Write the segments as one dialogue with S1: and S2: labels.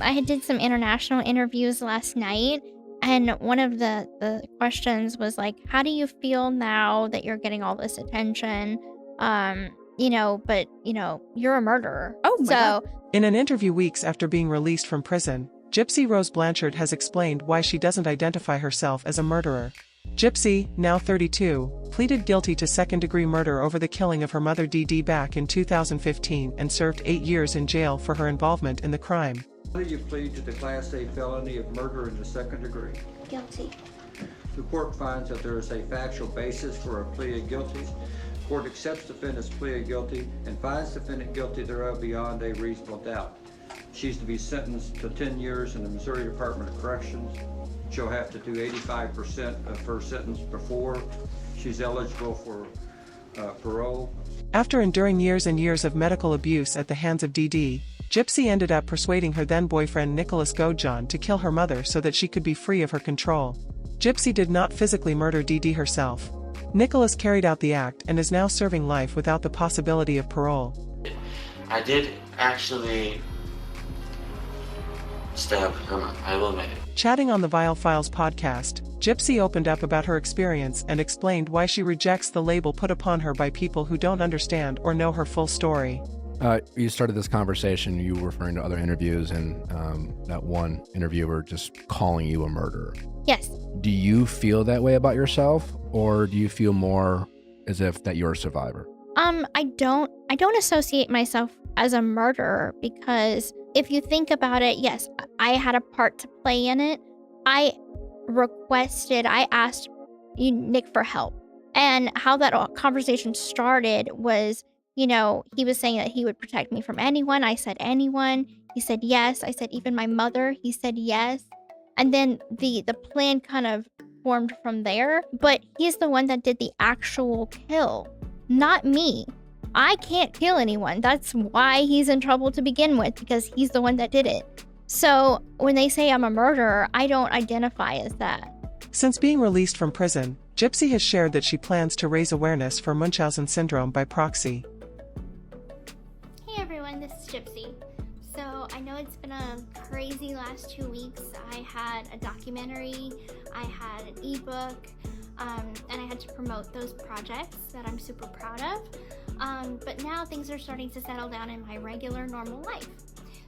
S1: I did some international interviews last night, and one of the questions was like, "How do you feel now that you're getting all this attention? But you're a murderer."
S2: Oh my God.
S3: In an interview weeks after being released from prison, Gypsy Rose Blanchard has explained why she doesn't identify herself as a murderer. Gypsy, now 32, pleaded guilty to second-degree murder over the killing of her mother Dee Dee back in 2015 and served 8 years in jail for her involvement in the crime.
S4: Why do you plead to the Class A felony of murder in the second degree?
S1: Guilty.
S4: The court finds that there is a factual basis for a plea of guilty. The court accepts defendant's plea of guilty and finds defendant guilty thereof beyond a reasonable doubt. She's to be sentenced to 10 years in the Missouri Department of Corrections. She'll have to do 85% of her sentence before she's eligible for parole.
S3: After enduring years and years of medical abuse at the hands of Dee Dee, Gypsy ended up persuading her then-boyfriend Nicholas Godejohn to kill her mother so that she could be free of her control. Gypsy did not physically murder Dee Dee herself. Nicholas carried out the act and is now serving life without the possibility of parole.
S5: I did actually stab her mom, I will admit it.
S3: Chatting on the Vile Files podcast, Gypsy opened up about her experience and explained why she rejects the label put upon her by people who don't understand or know her full story.
S6: You started this conversation, you were referring to other interviews, and that one interviewer just calling you a murderer.
S1: Yes.
S6: Do you feel that way about yourself, or do you feel more as if that you're a survivor?
S1: I don't associate myself as a murderer, because if you think about it, yes, I had a part to play in it. I asked Nick for help. And how that conversation started was, he was saying that he would protect me from anyone. I said anyone. He said yes. I said even my mother. He said yes. And then the plan kind of formed from there. But he's the one that did the actual kill, not me. I can't kill anyone. That's why he's in trouble to begin with, because he's the one that did it. So when they say I'm a murderer, I don't identify as that.
S3: Since being released from prison, Gypsy has shared that she plans to raise awareness for Munchausen syndrome by proxy.
S1: Hey everyone, this is Gypsy. So I know it's been a crazy last 2 weeks. I had a documentary, I had an ebook, and I had to promote those projects that I'm super proud of. But now things are starting to settle down in my regular, normal life.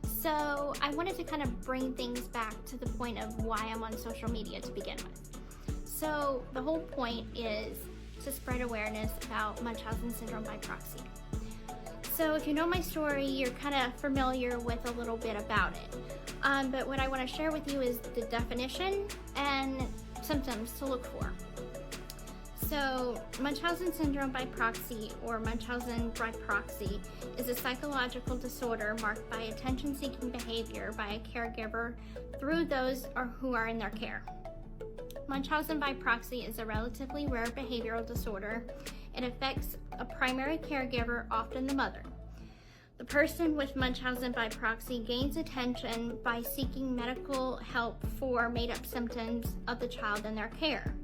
S1: So I wanted to kind of bring things back to the point of why I'm on social media to begin with. So the whole point is to spread awareness about Munchausen syndrome by proxy. So if you know my story, you're kind of familiar with a little bit about it. But what I want to share with you is the definition and symptoms to look for. So Munchausen syndrome by proxy, or Munchausen by proxy, is a psychological disorder marked by attention-seeking behavior by a caregiver through those who are in their care. Munchausen by proxy is a relatively rare behavioral disorder. It affects a primary caregiver, often the mother. The person with Munchausen by proxy gains attention by seeking medical help for made-up symptoms of the child in their care.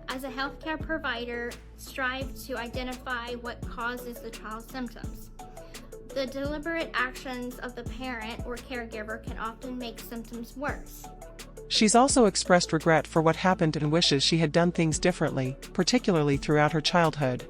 S1: As a healthcare provider, strive to identify what causes the child's symptoms. The deliberate actions of the parent or caregiver can often make symptoms worse.
S3: She's also expressed regret for what happened and wishes she had done things differently, particularly throughout her childhood.